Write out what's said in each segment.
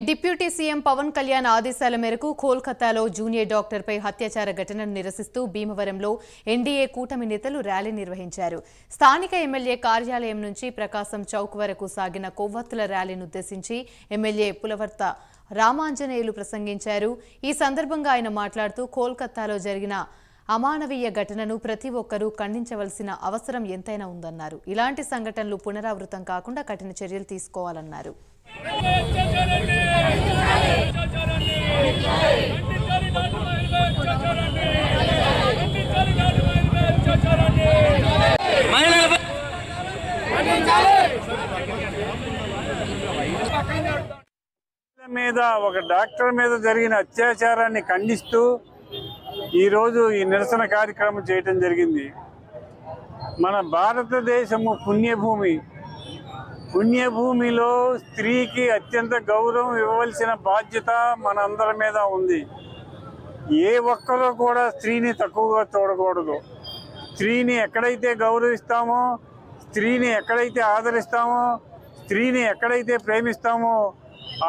Deputy CM Pawan Kalyan ఆదేశాల మేరకు కోల్కతాలో జూనియర్ డాక్టర్పై హత్యాచార ఘటనను నిరసిస్తూ భీమవరంలో ఎన్డీఏ కూటమి నేతలు ర్యాలీ నిర్వహించారు. స్థానిక ఎమ్మెల్యే కార్యాలయం నుంచి ప్రకాశం చౌక్ వరకు సాగిన కొవ్వొత్తుల ర్యాలీని ఉద్దేశించి ఎమ్మెల్యే పులవర్త రామాంజనేయులు ప్రసంగించారు. ఈ సందర్భంగా ఆయన మాట్లాడుతూ కోల్కతాలో జరిగిన అమానవీయ ఘటనను ప్రతి ఒక్కరూ ఖండించవలసిన అవసరం ఎంతైనా ఉందన్నారు. ఇలాంటి సంఘటనలు పునరావృతం కాకుండా కఠిన చర్యలు తీసుకోవాలన్నారు. మీద ఒక డాక్టర్ మీద జరిగిన అత్యాచారాన్ని ఖండిస్తూ ఈరోజు ఈ నిరసన కార్యక్రమం చేయటం జరిగింది. మన భారతదేశము పుణ్యభూమిలో స్త్రీకి అత్యంత గౌరవం ఇవ్వవలసిన బాధ్యత మనందరి మీద ఉంది. ఏ ఒక్కరూ కూడా స్త్రీని తక్కువగా చూడకూడదు. స్త్రీని ఎక్కడైతే గౌరవిస్తామో, స్త్రీని ఎక్కడైతే ఆదరిస్తామో, స్త్రీని ఎక్కడైతే ప్రేమిస్తామో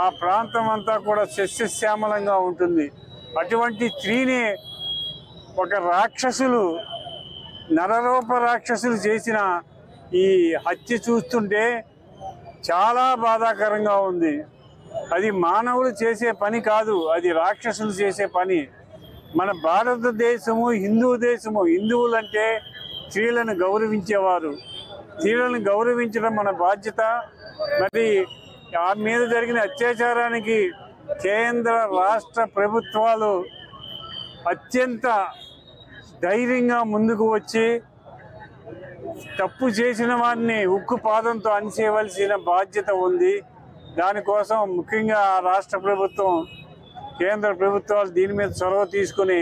ఆ ప్రాంతం అంతా కూడా సస్యశ్యామలంగా ఉంటుంది. అటువంటి స్త్రీని ఒక రాక్షసులు, నరరూప రాక్షసులు చేసిన ఈ హత్య చూస్తుంటే చాలా బాధాకరంగా ఉంది. అది మానవులు చేసే పని కాదు, అది రాక్షసులు చేసే పని. మన భారతదేశము హిందూ దేశము. హిందువులంటే స్త్రీలను గౌరవించేవారు. స్త్రీలను గౌరవించడం మన బాధ్యత. మరి ఆ మీద జరిగిన అత్యాచారానికి కేంద్ర రాష్ట్ర ప్రభుత్వాలు అత్యంత ధైర్యంగా ముందుకు వచ్చి తప్పు చేసిన వారిని ఉక్కు పాదంతో అణిచేయవలసిన బాధ్యత ఉంది. దానికోసం ముఖ్యంగా రాష్ట్ర ప్రభుత్వం, కేంద్ర ప్రభుత్వాలు దీని మీద చొరవ తీసుకుని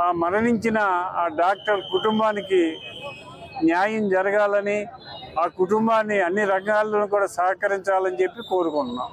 ఆ మరణించిన ఆ డాక్టర్ కుటుంబానికి న్యాయం జరగాలని, ఆ కుటుంబాన్ని అన్ని రంగాల్లో కూడా సహకరించాలని చెప్పి కోరుకుంటున్నాం.